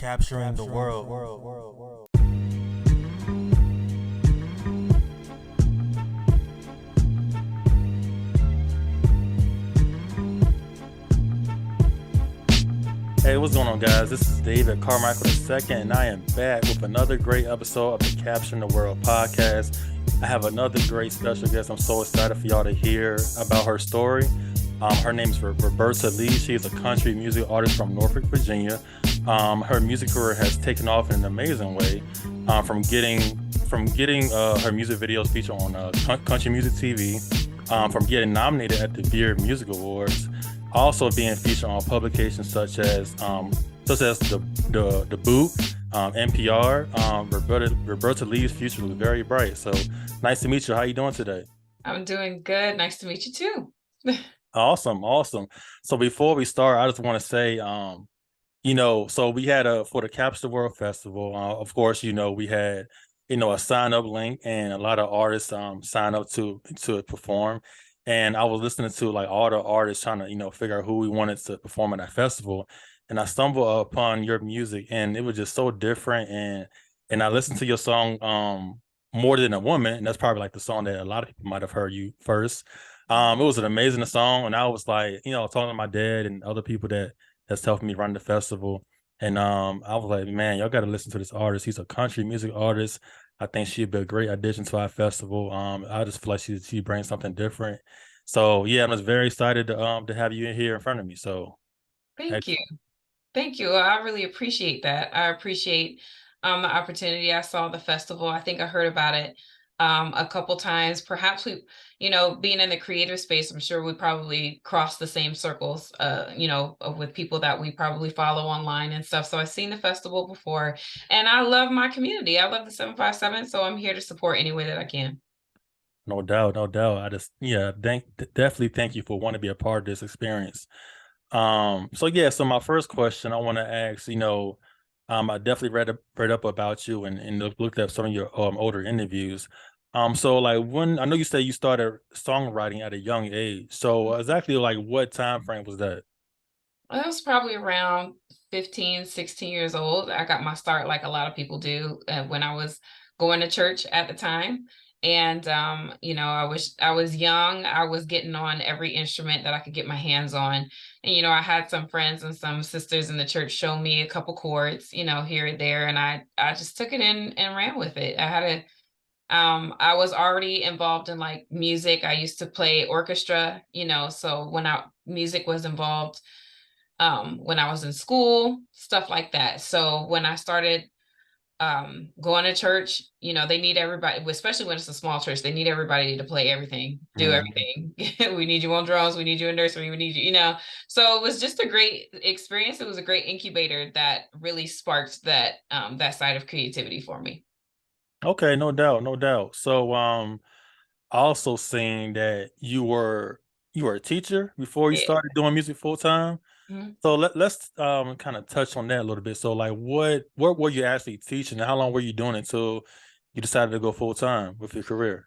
Capturing the world. Hey, what's going on, guys? This is David Carmichael II, and I am back with another great episode of the Capturing the World podcast. I have another great special guest. I'm so excited for y'all to hear about her story. Her name is Roberta Lea. She is a country music artist from Norfolk, Virginia. Her music career has taken off in an amazing way, from getting her music videos featured on country music TV, from getting nominated at the Veer Music Awards, also being featured on publications such as the Boot, NPR. Roberta Lee's future looks very bright. So nice to meet you. How you doing today? I'm doing good. Nice to meet you too. Awesome. So before we start, I just want to say, so we had for the Capture the World Festival, of course, we had, a sign up link and a lot of artists sign up to perform. And I was listening to like all the artists trying to, figure out who we wanted to perform at that festival. And I stumbled upon your music and it was just so different. And I listened to your song More Than a Woman. And that's probably like the song that a lot of people might have heard you first. It was an amazing song. And I was like, talking to my dad and other people that's helped me run the festival. And I was like, man, y'all got to listen to this artist. He's a country music artist. I think she'd be a great addition to our festival. I just feel like she brings something different. So yeah, I'm just very excited to have you in here in front of me. So Thank you. Thank you. I really appreciate that. I appreciate the opportunity. I saw the festival. I think I heard about it a couple times. Perhaps we, being in the creative space, I'm sure we probably cross the same circles, with people that we probably follow online and stuff. So I've seen the festival before and I love my community. I love the 757. So I'm here to support any way that I can. no doubt, no doubt. I just definitely thank you for wanting to be a part of this experience. So my first question I want to ask, I definitely read up about you and looked up some of your older interviews. So like when I know you said you started songwriting at a young age. So exactly like what time frame was that? I was probably around 15, 16 years old. I got my start like a lot of people do when I was going to church at the time. And I was young. I was getting on every instrument that I could get my hands on. And I had some friends and some sisters in the church show me a couple chords, here and there, and I just took it in and ran with it. I was already involved in like music. I used to play orchestra, so when music was involved, when I was in school, stuff like that. So when I started going to church, they need everybody, especially when it's a small church, they need everybody to play everything, do everything. We need you on drums, we need you in nursery, we need you. So it was just a great experience. It was a great incubator that really sparked that side of creativity for me. Okay, no doubt, no doubt. So also seeing that you were a teacher before you Yeah. started doing music full time. Mhm. So let's kind of touch on that a little bit. So like what were you actually teaching and how long were you doing it until you decided to go full time with your career?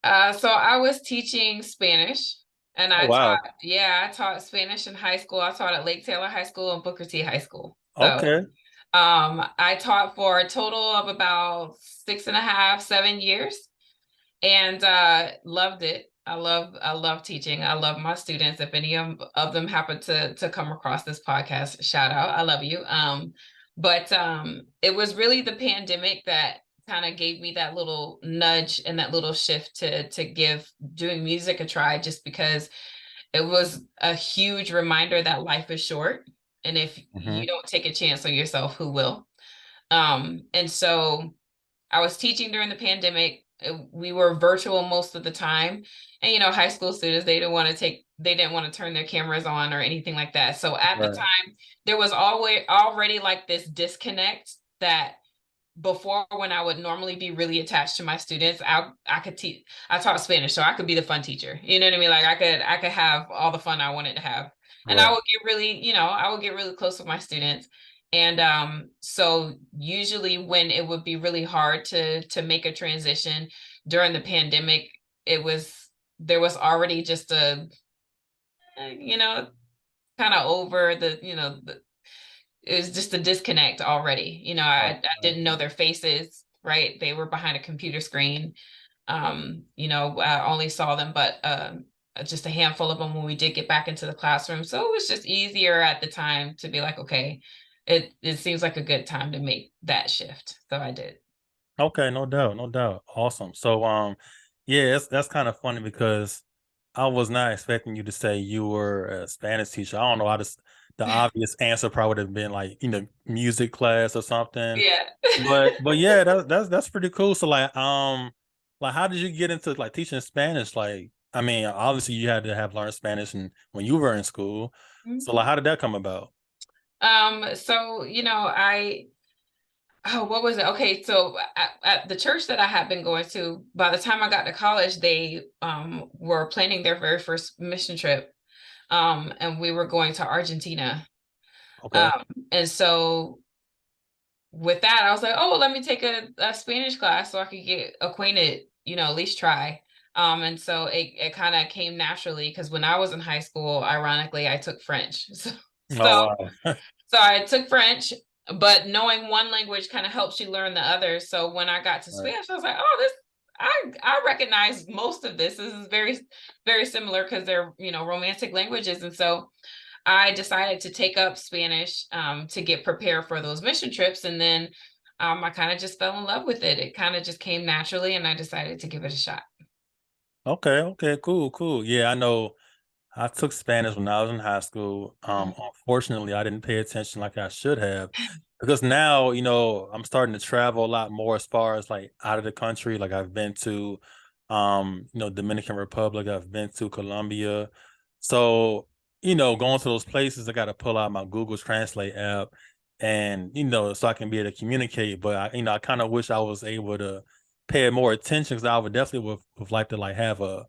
So I was teaching Spanish and Oh wow. I taught Spanish in high school. I taught at Lake Taylor High School and Booker T High School. So Okay. I taught for a total of about 6.5, 7 years and loved it. I love teaching. I love my students. If any of them happen to come across this podcast, shout out. I love you. But it was really the pandemic that kind of gave me that little nudge and that little shift to give doing music a try, just because it was a huge reminder that life is short. And if Hmm. you don't take a chance on yourself, who will? And so I was teaching during the pandemic. We were virtual most of the time. And high school students, they didn't want to turn their cameras on or anything like that. So at the Right. time, there was always already like this disconnect that before, when I would normally be really attached to my students, I could teach. I taught Spanish, so I could be the fun teacher. You know what I mean? Like I could have all the fun I wanted to have, and I Right. would get really, I would get really close with my students. And so usually when it would be really hard to make a transition during the pandemic, it was there was already just a, kind of over the, it was just a disconnect already. You know, Right, I right. didn't know their faces, right? They were behind a computer screen. You know, I only saw them, but just a handful of them when we did get back into the classroom. So it was just easier at the time to be like, okay, it seems like a good time to make that shift. So I did. Okay, no doubt, no doubt. Awesome. So, yeah, that's kind of funny because I was not expecting you to say you were a Spanish teacher. I don't know. I just the obvious answer probably would have been like, music class or something. Yeah. But yeah, that's pretty cool. So like how did you get into like teaching Spanish? Like, I mean, obviously you had to have learned Spanish and when you were in school. So like how did that come about? So, you know, oh, what was it? Okay, so at the church that I had been going to, by the time I got to college, they were planning their very first mission trip. And we were going to Argentina. Okay. Um, and so with that, I was like, oh, let me take a Spanish class so I could get acquainted, you know, at least try. And so it kind of came naturally because when I was in high school, ironically, I took French. Oh So wow. so I took French, but knowing one language kind of helps you learn the other. So when I got to Right. Spanish, I was like, oh, I recognize most of this. This is very, very similar because they're, you know, romantic languages. And so I decided to take up Spanish to get prepared for those mission trips. And then I kind of just fell in love with it. It kind of just came naturally, and I decided to give it a shot. Okay, okay, cool, cool. Yeah, I know I took Spanish when I was in high school. Unfortunately, I didn't pay attention like I should have because now, I'm starting to travel a lot more as far as like out of the country. Like I've been to, Dominican Republic. I've been to Colombia. So, going to those places, I got to pull out my Google Translate app and, so I can be able to communicate. But I kind of wish I was able to pay more attention because I would definitely would like to like have a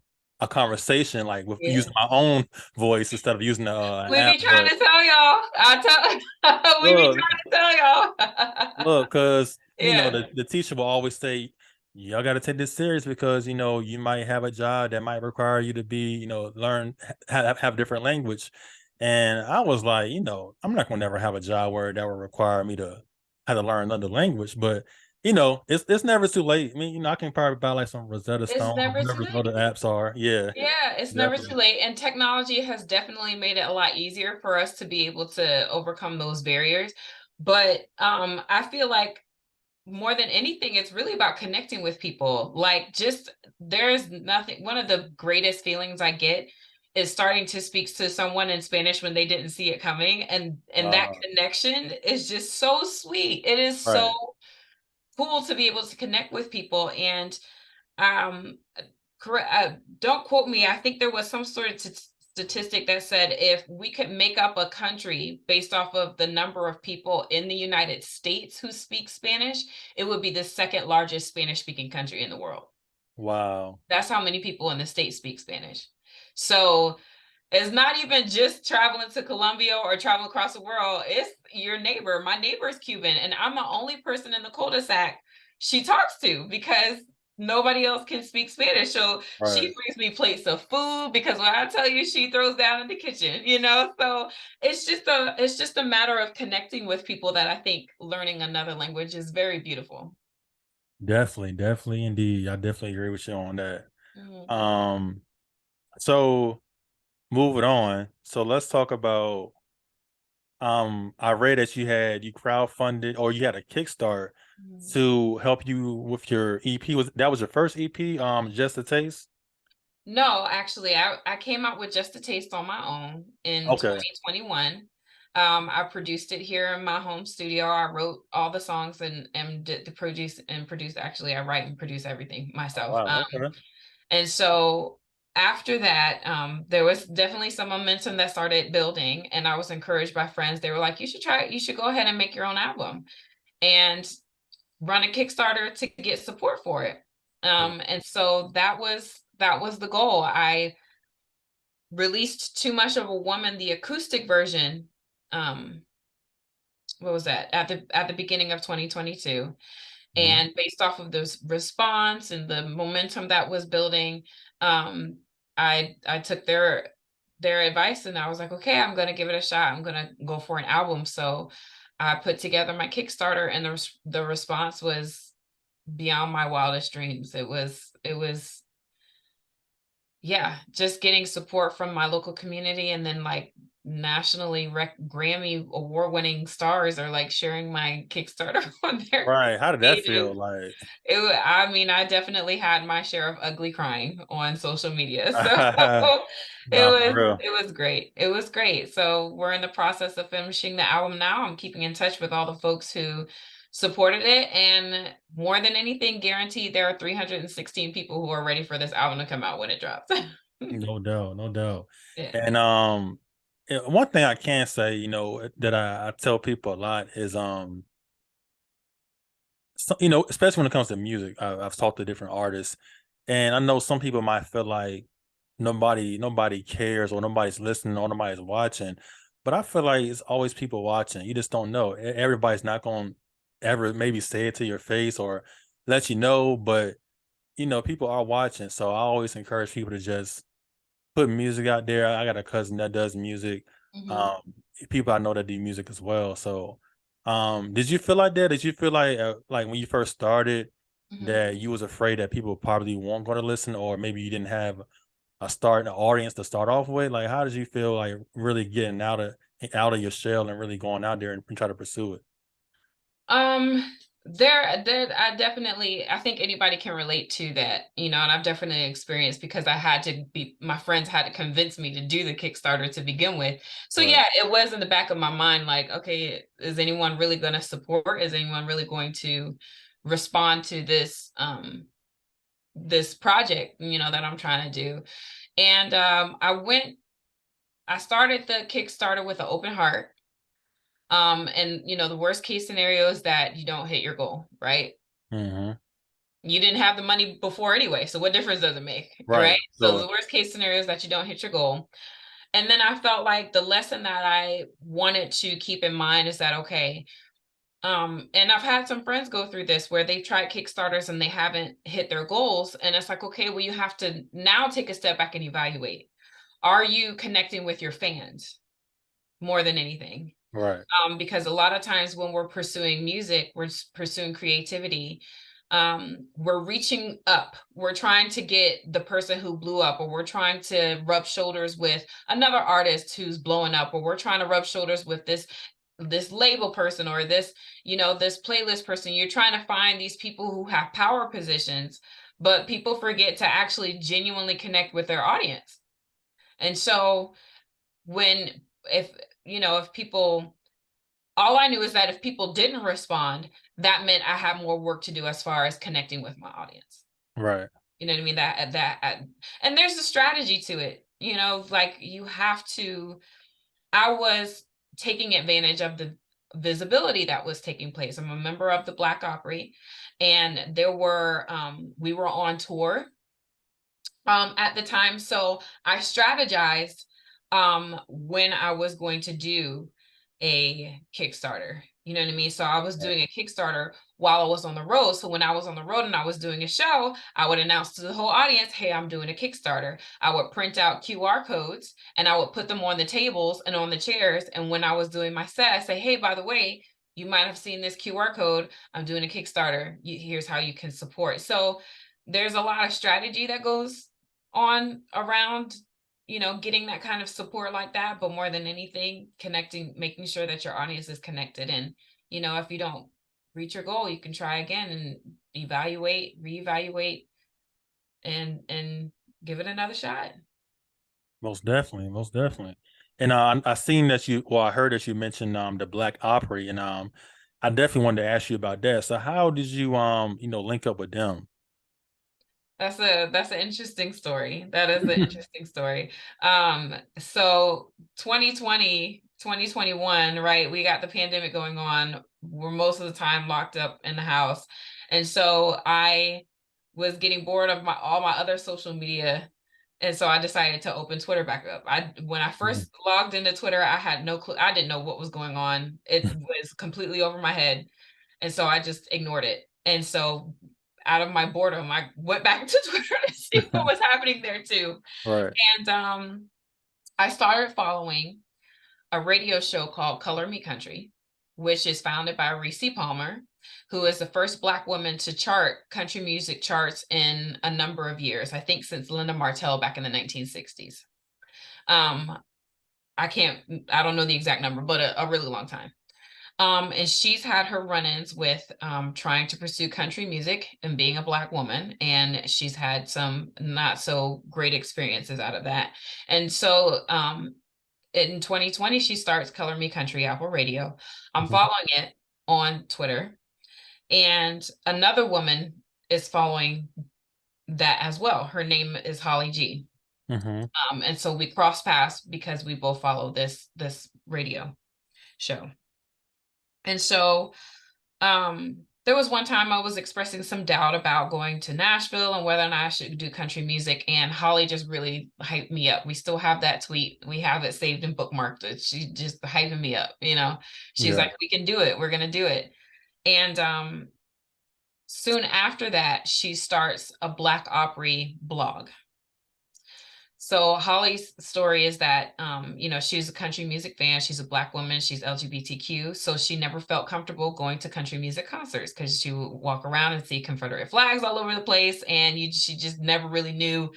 conversation like with Yeah. using my own voice instead of using the We app. be trying But to tell y'all. We be look, trying to tell y'all. look, because Yeah. the teacher will always say, y'all got to take this serious because you might have a job that might require you to be learn have different language. And I was like, I'm not gonna never have a job where that will require me to have to learn another language. But it's never too late. I mean, I can probably buy like some Rosetta It's Stone or never too whatever the other late. apps are. Yeah, Yeah, it's never too definitely. late. And technology has definitely made it a lot easier for us to be able to overcome those barriers. But I feel like more than anything, it's really about connecting with people. Like just there's nothing, one of the greatest feelings I get is starting to speak to someone in Spanish when they didn't see it coming. And that Uh, connection is just so sweet. It is so right. cool to be able to connect with people. And um correct, don't quote me. I think there was some sort of statistic that said if we could make up a country based off of the number of people in the United States who speak Spanish, it would be the second largest Spanish speaking country in the world. Wow. That's how many people in the States speak Spanish. So it's not even just traveling to Colombia or traveling across the world. It's your neighbor. My neighbor is Cuban, and I'm the only person in the cul-de-sac she talks to because nobody else can speak Spanish. So she Right. brings me plates of food because when I tell you she throws down in the kitchen, you know. So it's just a matter of connecting with people that I think learning another language is very beautiful. Definitely, definitely, indeed. I definitely agree with you on that. Mhm. Um, so moving on. So let's talk about I read that you crowdfunded or you had a Kickstart Mhm. to help you with your EP. Was your first EP, Just a Taste? No, actually, I came out with Just a Taste on my own in Okay. 2021. I produced it here in my home studio. I wrote all the songs and did the produce and produce. Actually, I write and produce everything Oh, myself. wow, okay. And so after that, there was definitely some momentum that started building, and I was encouraged by friends. They were like, "You should try it. You should go ahead and make your own album and run a Kickstarter to get support for it." And so that was the goal. I released Too Much of a Woman, the acoustic version. Um, what was that? At the beginning of 2022. Mhm. And based off of this response and the momentum that was building, I took their advice and I was like, okay, I'm gonna give it a shot. I'm gonna go for an album. So I put together my Kickstarter, and the response was beyond my wildest dreams. It was yeah, just getting support from my local community, and then like nationally Grammy award winning stars are like sharing my Kickstarter on their Right. How did that pages. feel like? I mean, I definitely had my share of ugly crying on social media. So Nah, for real. it was great. It was great. So we're in the process of finishing the album now. I'm keeping in touch with all the folks who supported it, and more than anything, guaranteed there are 316 people who are ready for this album to come out when it drops. No doubt, no doubt. Yeah. And one thing I can say, that I tell people a lot is so, especially when it comes to music, I've talked to different artists, and I know some people might feel like nobody cares, or nobody's listening, or nobody's watching. But I feel like it's always people watching. You just don't know. Everybody's not going to ever maybe say it to your face or let you know, but people are watching. So I always encourage people to just put music out there. I got a cousin that does music. Mhm, Um, People I know that do music as well. So, did you feel like that? Did you feel like when you first started mhm. that you was afraid that people probably weren't going to listen, or maybe you didn't have an audience to start off with? Like, how did you feel like really getting out of your shell and really going out there and try to pursue it? Um, there, I think anybody can relate to that, and I've definitely experienced, because my friends had to convince me to do the Kickstarter to begin with. So Right. yeah, it was in the back of my mind, like, okay, is anyone really going to support? Is anyone really going to respond to this project, that I'm trying to do? And I started the Kickstarter with an open heart. And the worst case scenario is that you don't hit your goal, right? Hmm. You didn't have the money before anyway, so what difference does it make, Right. right? So Sure. the worst case scenario is that you don't hit your goal. And then I felt like the lesson that I wanted to keep in mind is that, okay, and I've had some friends go through this where they've tried Kickstarters and they haven't hit their goals. And it's like, okay, well, you have to now take a step back and evaluate. Are you connecting with your fans more than anything? Right. Because a lot of times when we're pursuing music, we're pursuing creativity. We're reaching up. We're trying to get the person who blew up, or we're trying to rub shoulders with another artist who's blowing up, or we're trying to rub shoulders with this label person, or this playlist person. You're trying to find these people who have power positions, but people forget to actually genuinely connect with their audience. And so when if if people all I knew is that if people didn't respond, that meant I had more work to do as far as connecting with my audience. Right. You know what I mean? And there's a strategy to it. Like you have to. I was taking advantage of the visibility that was taking place. I'm a member of the Black Opry, and we were on tour at the time. So I strategized when I was going to do a Kickstarter. You know what I mean? So I was Right. doing a Kickstarter while I was on the road. So when I was on the road and I was doing a show, I would announce to the whole audience, hey, I'm doing a Kickstarter. I would print out QR codes and I would put them on the tables and on the chairs. And when I was doing my set, I say, hey, by the way, you might have seen this QR code. I'm doing a Kickstarter. Here's how you can support. So there's a lot of strategy that goes on around getting that kind of support like that, but more than anything, connecting, making sure that your audience is connected. And if you don't reach your goal, you can try again and evaluate, reevaluate, and give it another shot. Most definitely, most definitely. And I seen that I heard that you mentioned the Black Opry, and I definitely wanted to ask you about that. So how did you link up with them? That's an interesting story. That is an interesting story. So 2020, 2021, right? We got the pandemic going on. We're most of the time locked up in the house. And so I was getting bored of all my other social media. And so I decided to open Twitter back up. When I Mhm. first logged into Twitter, I had no clue. I didn't know what was going on. It was completely over my head. And so I just ignored it. And so out of my boredom, I went back to Twitter to see what was happening there too. Right. And I started following a radio show called Color Me Country. which is founded by Reese Palmer, who is the first Black woman to chart country music charts in a number of years. I think since Linda Martell back in the 1960s. Um, I don't know the exact number, but a really long time. And she's had her run-ins with trying to pursue country music and being a Black woman, and she's had some not so great experiences out of that. And so in 2020, she starts Color Me Country Apple Radio. I'm Mhm. following it on Twitter, and another woman is following that as well. Her name is Holly G. Mhm. And so we cross paths because we both follow this radio show. And so there was one time I was expressing some doubt about going to Nashville and whether or not I should do country music, and Holly just really hyped me up. We still have that tweet. We have it saved and bookmarked. She just hyping me up, you know. She's Yeah. like, "We can do it. We're gonna do it." And soon after that, she starts a Black Opry blog. So Holly's story is that, she's a country music fan. She's a Black woman. She's LGBTQ. So she never felt comfortable going to country music concerts because she would walk around and see Confederate flags all over the place. And she just never really knew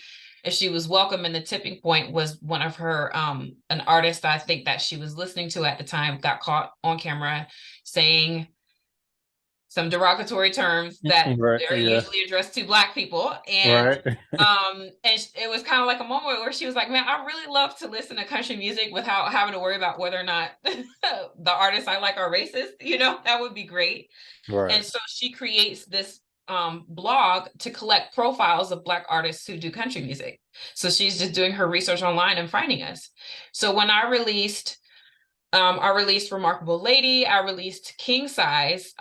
if she was welcome. And the tipping point was one of her, an artist I think that she was listening to at the time got caught on camera saying some derogatory terms that Right. are Yeah. usually addressed to Black people. Right. And it was kind of like a moment where she was like, man, I really love to listen to country music without having to worry about whether or not the artists I like are racist. That would be great. Right. And so she creates this blog to collect profiles of Black artists who do country music. So she's just doing her research online and finding us. So when I released Remarkable Lady. I released King Size.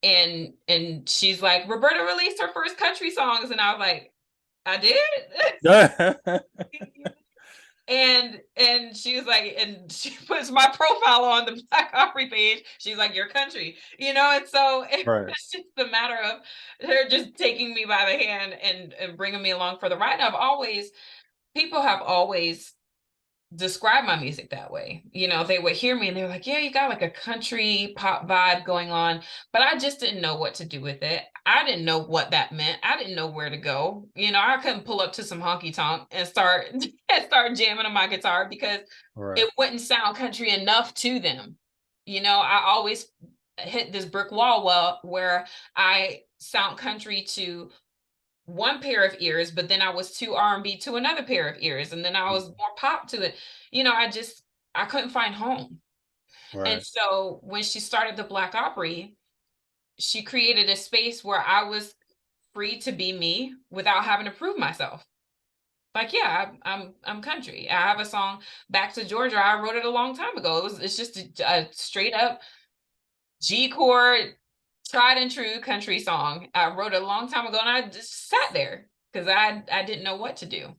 And she's like, Roberta released her first country songs. And I was like, I did? And she was like, and she puts my profile on the Black Opry page. She's like, your country, and so Right. it's just a matter of her just taking me by the hand and bringing me along for the ride. People have always describe my music that way. They would hear me and they were like, yeah, you got like a country pop vibe going on. But I just didn't know what to do with it. I didn't know what that meant. I didn't know where to go. I couldn't pull up to some honky tonk and start jamming on my guitar because Right. it wouldn't sound country enough to them. I always hit this brick wall where I sound country to one pair of ears, but then I was too R&B to another pair of ears, and then I was more pop to it. I couldn't find home. And Right. so when she started the Black Opry, she created a space where I was free to be me without having to prove myself. Like, yeah, I'm country. I have a song, Back to Georgia. I wrote it a long time ago. It's just a straight up G chord, tried and true country song. I wrote it a long time ago, and I just sat there because I didn't know what to do.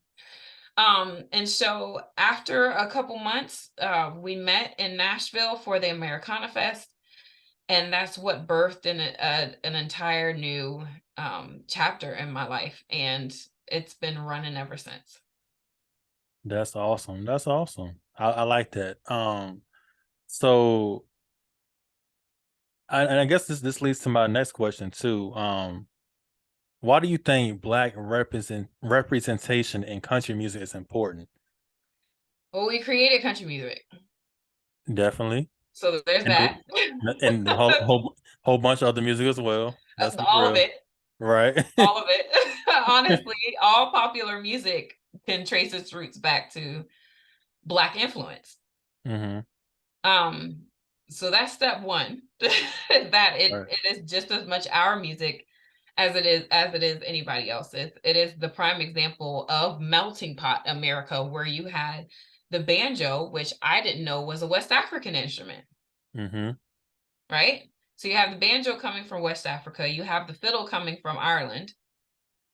And so after a couple months, we met in Nashville for the Americana Fest, and that's what birthed an entire new chapter in my life, and it's been running ever since. That's awesome. That's awesome. I like that. So and I guess this leads to my next question too. Why do you think Black representation in country music is important? Well, we created country music, Definitely. so there's And that. and the whole bunch of other music as well. Let's be All of real. it. Right. All of it. Honestly, all popular music can trace its roots back to Black influence. Hmm. Um, so that's step one. That it Right. it is just as much our music as it is anybody else's. It is the prime example of melting pot America, where you had the banjo, which I didn't know was a West African instrument, Hmm. right? So you have the banjo coming from West Africa, you have the fiddle coming from Ireland,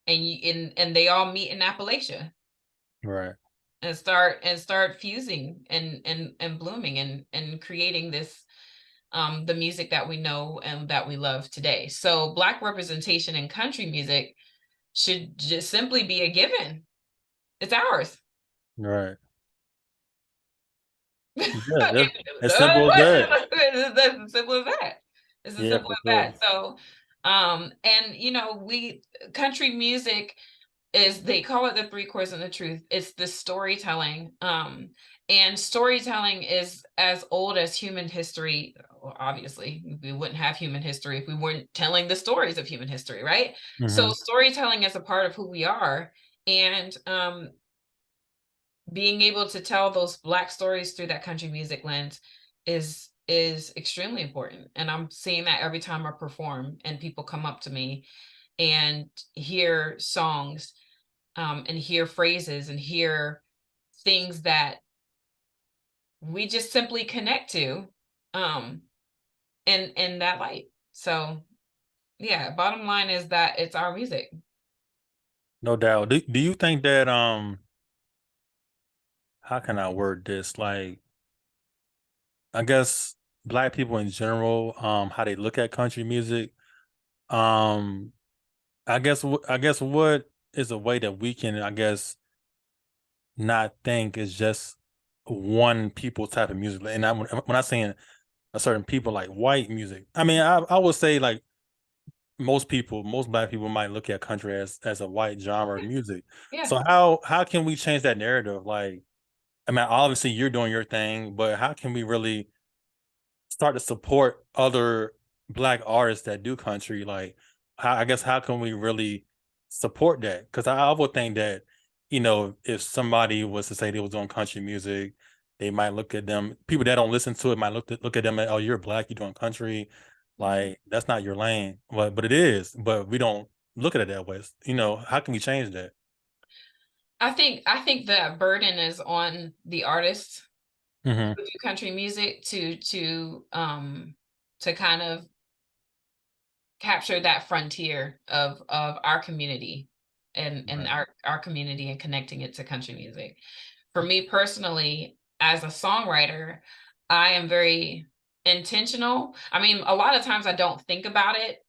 and they all meet in Appalachia Right. and start fusing and blooming and creating this the music that we know and that we love today. So Black representation in country music should just simply be a given. It's ours. Right. Yeah, that's as simple as that. That's as simple as that. It's as Yeah, simple for as sure. that. So, and we country music is, they call it the three chords and the truth. It's the storytelling. And storytelling is as old as human history. Well, obviously, we wouldn't have human history if we weren't telling the stories of human history, right? So Hmm. storytelling is a part of who we are. And being able to tell those Black stories through that country music lens is extremely important. And I'm seeing that every time I perform and people come up to me and hear songs, and hear phrases and hear things that we just simply connect to, um, in that light. So yeah, bottom line is that it's our music. No doubt. Do you think that how can I word this? Like, I guess black people in general, how they look at country music. Um, I guess what is a way that we can, I guess, not think is just one people type of music. And when I saying a certain people like white music, I mean I would say like most black people might look at country as a white genre of music. Yeah. So how can we change that narrative? Like, I mean, obviously you're doing your thing, but how can we really start to support other black artists that do country? Like, I guess how can we really support that? Because I would think that, if somebody was to say they was doing country music, they might look at them. People that don't listen to it might look at them and, oh, you're black, you're doing country, Mhm. like that's not your lane. But it is. But we don't look at it that way. How can we change that? I think the burden is on the artists Hmm. who do country music to kind of capture that frontier of our community, and Right. our community, and connecting it to country music. For me personally, as a songwriter, I am very intentional. I mean, a lot of times I don't think about it,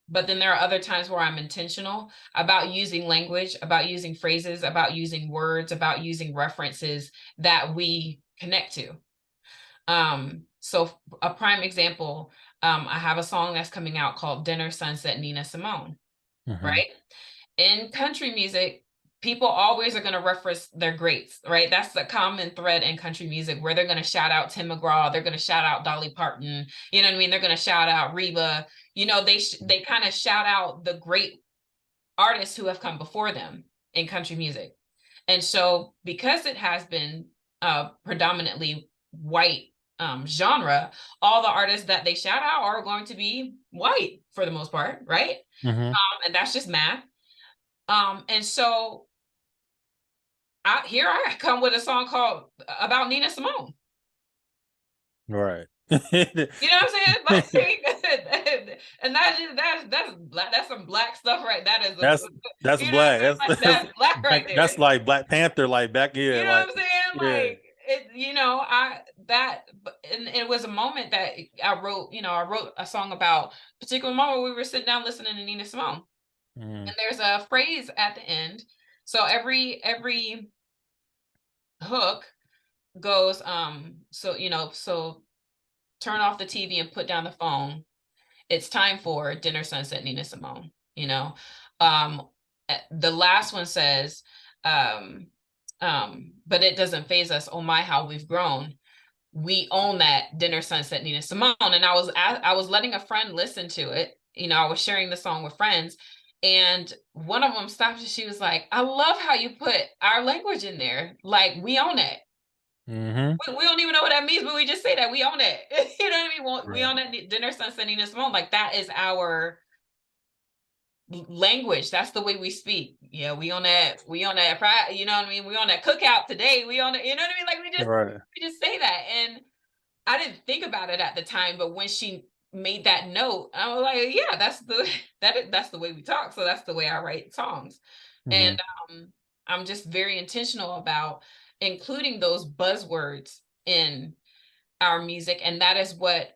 but then there are other times where I'm intentional about using language, about using phrases, about using words, about using references that we connect to. So a prime example, I have a song that's coming out called Dinner Sunset Nina Simone, Hmm. right? In country music, people always are going to reference their greats, right? That's the common thread in country music, where they're going to shout out Tim McGraw, they're going to shout out Dolly Parton, you know what I mean? They're going to shout out Reba. They kind of shout out the great artists who have come before them in country music. And so, because it has been predominantly white genre, all the artists that they shout out are going to be white for the most part, right? Hmm. And that's just math. And so here I come with a song called about Nina Simone. Right. You know what I'm saying? Like, and that's some black stuff, right? That is a, That's that's you know what black. I mean? Like, that's black right there. That's like Black Panther, like back, You yeah, know like what I'm saying? yeah. Like it, I that, and it was a moment that I wrote. I wrote a song about a particular moment where we were sitting down listening to Nina Simone, Mm, and there's a phrase at the end. So every hook goes, so turn off the TV and put down the phone. It's time for Dinner Sunset Nina Simone. Um, the last one says, um, but it doesn't phase us. Oh my, how we've grown. We own that Dinner Sunset Nina Simone. And I was letting a friend listen to it. I was sharing the song with friends, and one of them stopped and she was like, "I love how you put our language in there. Like, we own it. hmm. We don't even know what that means, but we just say that we own it." You know what I mean? We Right. own that Dinner Sunset Nina Simone. Like, that is our language. That's the way we speak. Yeah, we on that pride, you know what I mean? We on that cookout today. We on it, you know what I mean? Like, Right. we just say that. And I didn't think about it at the time, but when she made that note, I was like, yeah, that's the way we talk. So that's the way I write songs. And Hmm. I'm just very intentional about including those buzzwords in our music, and that is what,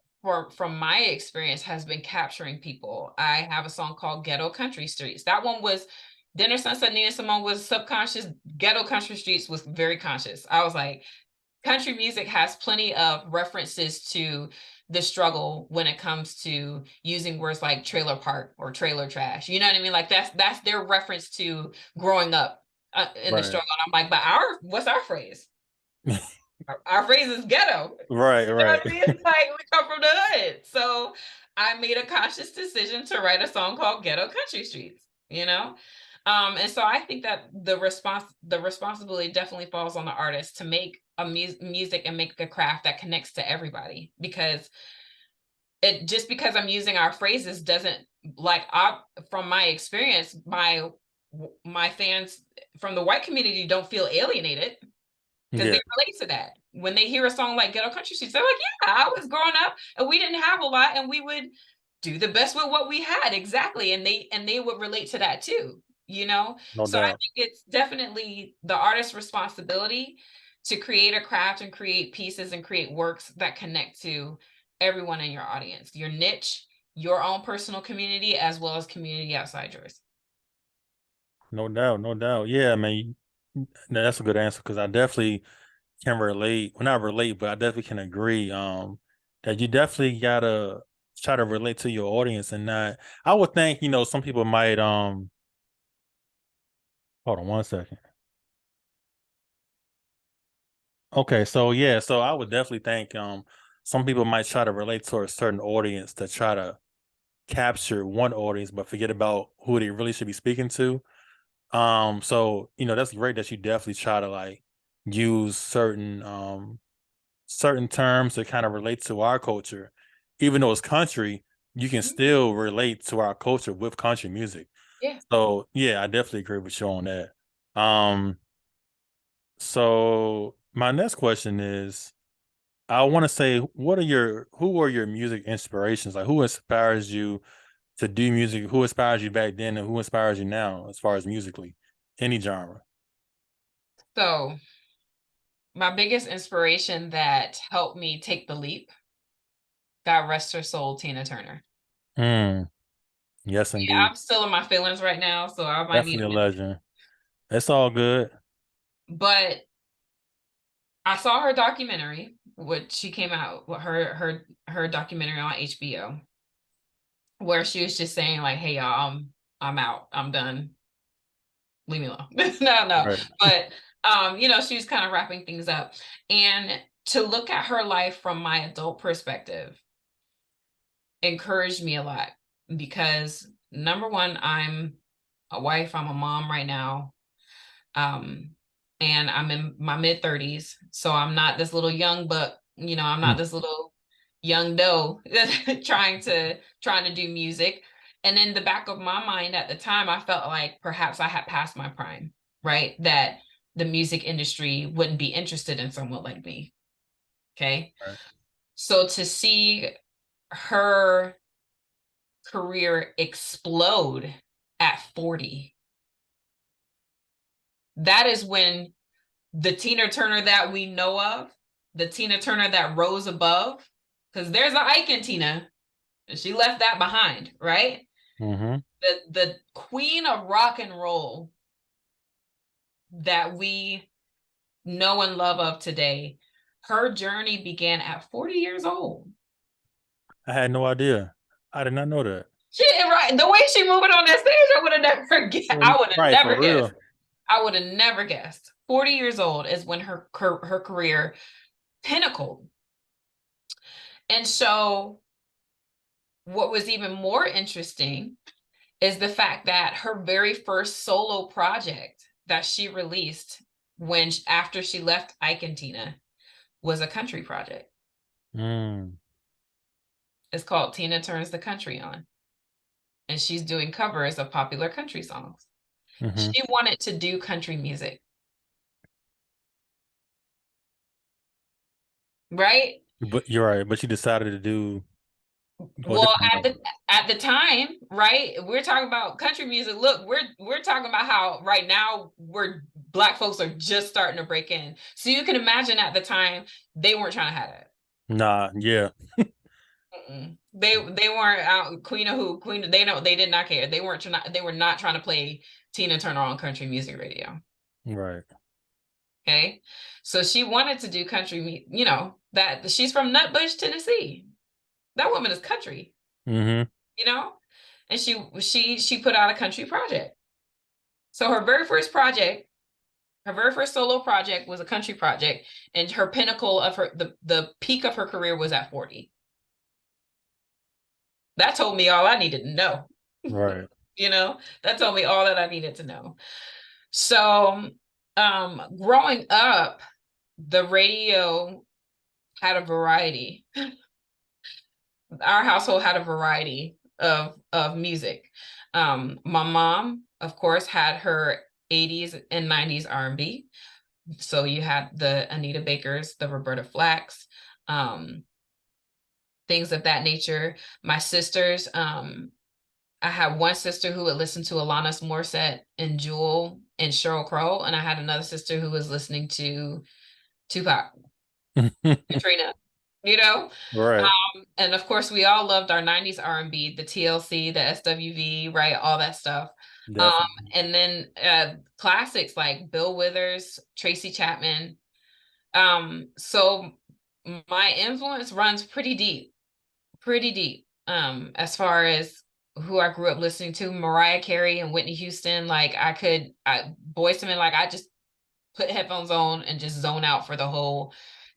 from my experience, has been capturing people. I have a song called Ghetto Country Streets. That one was Dinner Sunset Nina Simone was subconscious. Ghetto Country Streets was very conscious. I was like, country music has plenty of references to the struggle when it comes to using words like trailer park or trailer trash. You know what I mean? Like that's their reference to growing up in the Right. struggle. And I'm like, but what's our phrase? Our phrase is ghetto. Right, You know what right. I mean? It's like we come from the hood. So I made a conscious decision to write a song called Ghetto Country Streets, you know? And so I think that the responsibility definitely falls on the artist to make a music and make a craft that connects to everybody, because it just because I'm using our phrases doesn't, like, from my experience, my fans from the white community don't feel alienated because Yeah, they relate to that. When they hear a song like Ghetto Country Streets, they're like, yeah, I was growing up and we didn't have a lot and we would do the best with what we had. Exactly. And they would relate to that too, you know? no So I doubt. think it's definitely the artist's responsibility to create a craft and create pieces and create works that connect to everyone in your audience, your niche, your own personal community, as well as community outside yours. No doubt, no doubt. Yeah, man, that's a good answer because I definitely can relate. Well, not relate, but I definitely can agree. That you definitely gotta try to relate to your audience and not. I would think, some people might hold on one second. Okay, so yeah, so I would definitely think some people might try to relate to a certain audience to try to capture one audience, but forget about who they really should be speaking to. So that's great that you definitely try to like use certain terms to kind of relate to our culture. Even though it's country, you can Mhm. still relate to our culture with country music. Yeah. So yeah, I definitely agree with you on that. Um, so my next question is, I want to say, who are your music inspirations? Like, who inspires you to do music? Who inspires you back then, and who inspires you now, as far as musically, any genre? So my biggest inspiration that helped me take the leap, God rest her soul, Tina Turner. Mm, yes, Yeah, indeed, I'm still in my feelings right now, so I might need definitely a a minute. legend. It's all good. But I saw her documentary, which she came out with her documentary on HBO, where she was just saying like, "Hey y'all, I'm out, I'm done, leave me alone." No, no, Right. but she was kind of wrapping things up, and to look at her life from my adult perspective encouraged me a lot because number one, I'm a wife, I'm a mom right now. Um, and I'm in my mid 30s. So I'm not this little young buck, I'm not Mm, this little young doe trying to do music. And in the back of my mind at the time, I felt like perhaps I had passed my prime, right? That the music industry wouldn't be interested in someone like me. Okay. right. So to see her career explode at 40, that is when the Tina Turner that we know of, the Tina Turner that rose above, because there's an Ike and Tina, and she left that behind, right? Mm-hmm. The queen of rock and roll that we know and love of today, her journey began at 40 years old. I had no idea. I did not know that. She right, the way she moving on that stage, I would have never guessed. I would have Right, never for guessed. real. I would have never guessed. 40 years old is when her career pinnacled. And so what was even more interesting is the fact that her very first solo project that she released after she left Ike and Tina was a country project. Mm, It's called Tina Turns the Country On, and she's doing covers of popular country songs. hmm. She wanted to do country music, right? But you're right. But you decided to go a Well, different at route. the time, right? We're talking about country music. Look, we're talking about how right now black folks are just starting to break in. So you can imagine at the time they weren't trying to have that. Nah, yeah, Mm-mm. They weren't out. Queen of who? Queen. They know they did not care. They were not trying to play Tina Turner on country music radio. right. Okay. So she wanted to do country, you know, that she's from Nutbush, Tennessee. That woman is country, Mm-hmm. you know? And she put out a country project. So her very first project, her very first solo project was a country project, and her pinnacle of her the peak of her career was at 40. That told me all I needed to know. Right. You know, that told me all that I needed to know. So, growing up, the radio had a variety. Our household had a variety of music. My mom, of course, had her 80s and 90s R&B. So you had the Anita Bakers, the Roberta Flacks, um, things of that nature. My sisters, I had one sister who would listen to Alanis Morissette and Jewel and Sheryl Crow, and I had another sister who was listening to Tupac, Katrina, you know. Right. And of course, we all loved our '90s R&B, the TLC, the SWV, right, all that stuff. Um, Definitely. and then classics like Bill Withers, Tracy Chapman. So my influence runs pretty deep, pretty deep. As far as who I grew up listening to, Mariah Carey and Whitney Houston, like Boyz II Men, like I just put headphones on and just zone out for the whole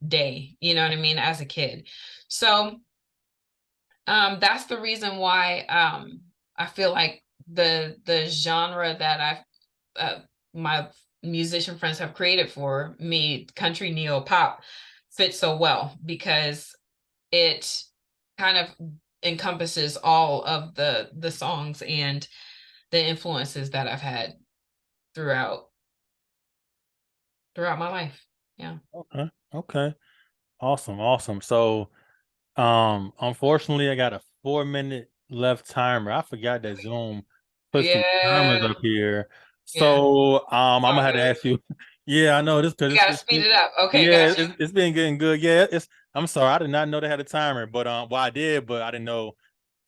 day. You know what I mean? As a kid. So that's the reason why I feel like the genre that my musician friends have created for me, country neo pop, fits so well because it kind of encompasses all of the songs and the influences that I've had throughout throughout my life. Yeah. Okay. Okay. Awesome. Awesome. So unfortunately, I got a 4 minute left timer. I forgot that Zoom puts these timers Yeah. up here. Yeah. So I'm All gonna have to good. ask you. Yeah, I know this You because gotta speed it up. Okay, yeah, got you. it's been getting good. Yeah, it's I'm sorry, I did not know they had a timer, but well I did, but I didn't know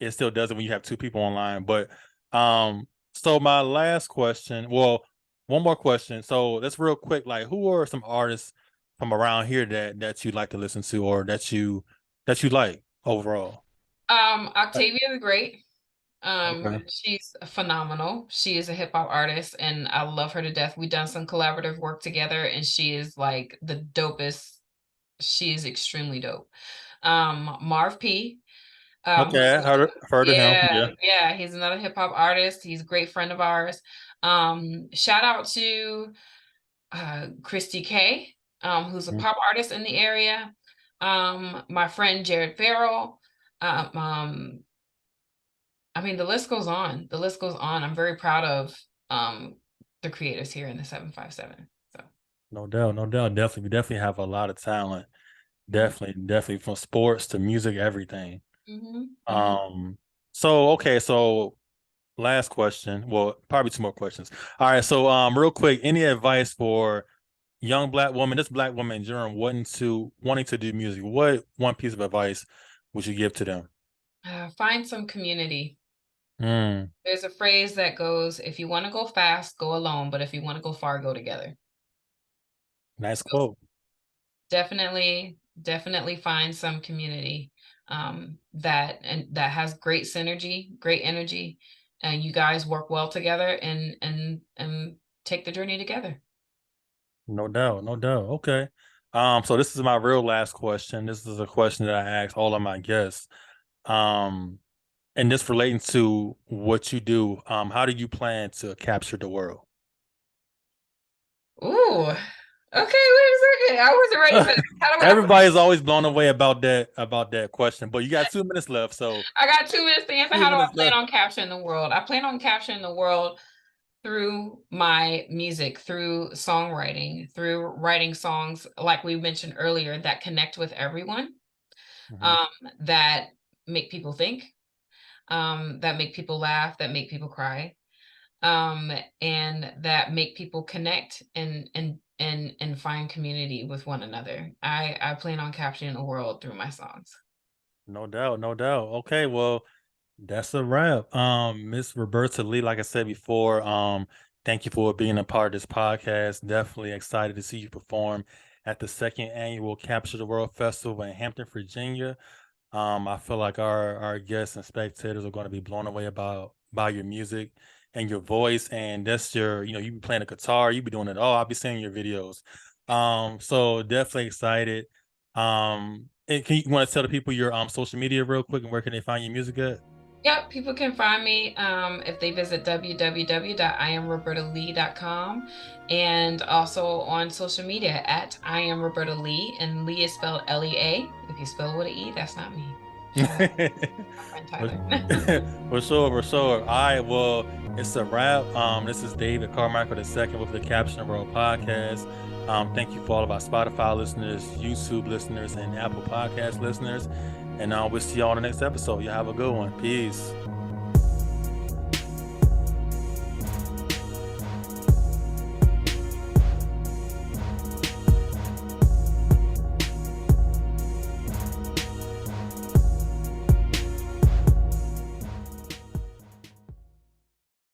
it still does it when you have two people online. But so my last question, well, one more question. So that's real quick. Like, who are some artists from around here that you like to listen to or that you like overall? Octavia the Great. Okay. She's phenomenal. She is a hip hop artist and I love her to death. We've done some collaborative work together and she is like the dopest. She is extremely dope. Marv P. Okay, Who's I've heard of him. yeah, Yeah. yeah, he's another hip hop artist. He's a great friend of ours. Shout out to Christy K, who's a Mhm. pop artist in the area. My friend Jared Farrell. Um, um, I mean, the list goes on. The list goes on. I'm very proud of um, the creators here in the 757. So, No doubt, no doubt. Definitely, we definitely have a lot of talent. mhm, Definitely, definitely from sports to music, everything. mhm, mhm. Um, so okay, so last question. Well, probably two more questions. All right, so real quick, any advice for young black woman, this black woman in general wanting to do music? What one piece of advice would you give to them? Find some community. Mm, There's a phrase that goes, if you want to go fast, go alone, but if you want to go far, go together. nice So quote. definitely find some community that has great synergy, great energy, and you guys work well together and take the journey together. No doubt, no doubt. Okay. So this is my real last question. This is a question that I ask all of my guests. Um, and this relating to what you do. How do you plan to capture the world? Ooh, okay, wait a second. I wasn't ready for this. How do I Everybody's always blown away about that question, but you got 2 minutes left. So I got 2 minutes to answer. two How do I minutes plan left. on capturing the world? I plan on capturing the world through my music, through songwriting, through writing songs, like we mentioned earlier, that connect with everyone, Mhm. um, that make people think, that make people laugh, that make people cry, um, and that make people connect and find community with one another. I plan on capturing the world through my songs. No doubt, no doubt. Okay, well, that's a wrap. Miss Roberta Lee, like I said before, Thank you for being a part of this podcast. Definitely excited to see you perform at the second annual Capture the World Festival in Hampton, Virginia. I feel like our guests and spectators are going to be blown away about by your music and your voice. And that's your, you be playing the guitar, you be doing it all. I'll be seeing your videos. So definitely excited. And can you want to tell the people your social media real quick and where can they find your music at? Yep, people can find me if they visit www.iamrobertalee.com, and also on social media at I am Roberta Lee, and Lee is spelled Lea. If you spell with an E, that's not me. Shout out my friend For Tyler. for sure, for sure. All right, well, it's a wrap. This is David Carmichael II with the Caption World Podcast. Thank you for all of our Spotify listeners, YouTube listeners, and Apple Podcast listeners. And we'll see you all on the next episode. You have a good one. Peace.